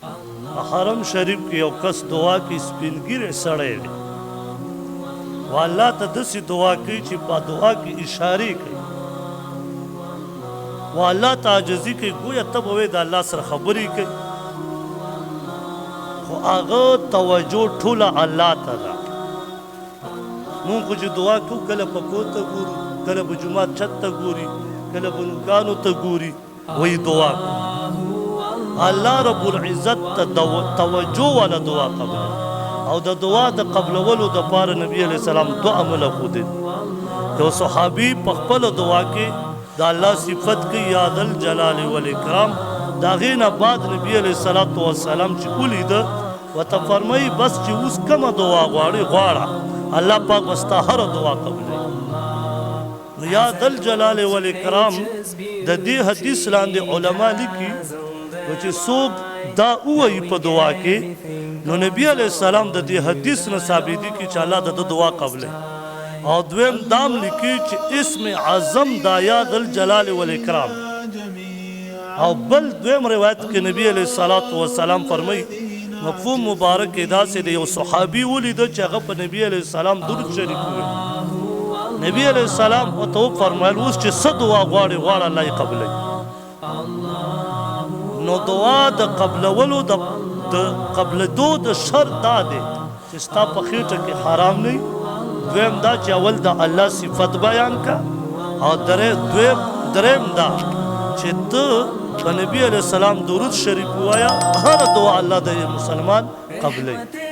حرم شریف کې یو کس دعا کې سپینګیری سړی دی و الله ته داسې دعا کوي چې په دعا کې اشارې کوي و الله ته عاجزي کوي ګویا ته به وایې د الله سره خبرې کوي خو هغه توجه ټوله الله ته ده مونږ خو چې دعا کوو کله په کور ته ګورو کله په جومات چت ته ګوري کله په نوکانو ته ګوري وایي دعا کوو الله رب العزت ته توجه والا دعا قبل او د دعا د قبلولو دپاره نبي علیه السلام دوه عمله ښودل یو صحابي په خپله دعا کې د الله صفت کوي یا ذالجلال والاکرام د هغې نه بعد نبي علیه الصلاة والسلام چې ولیده ورته فرمایي بس چې اوس کومه دعا غواړې غواړه الله پاک به ستا هره دعا قبلوي یا ذالجلال والاکرام د دې حدیث لاندې علما لیکي چې څوک دا ووایي په دعا کې نو نبی علیه السلام د دې حدیث نه ثابت دي چې الله د دعا قبلوي او دویم دام لیکي چې اسم اعظم دا یا ذالجلال والاکرام او بل دویم روایت کې نبی علیه الصلاة والسلام فرمایي مفهوم مبارک کې داسې دی یو صحابي ولیده چې هغه په نبی علیه السلام درود شریف ووایي نبی علیه السلام ورته وفرمایل اوس چې څه دعا غواړې غواړه الله یې قبلوي نو دعا د قبلولو د قبلېدو د شرط دا دی چې ستا په خېټه کې حرام نه وي دویم دا چې اول د الله صفت بیان کا او دریم دا چې ته په نبي علیه السلام درود شریف ووایه هره دعا الله د مسلمان قبلوي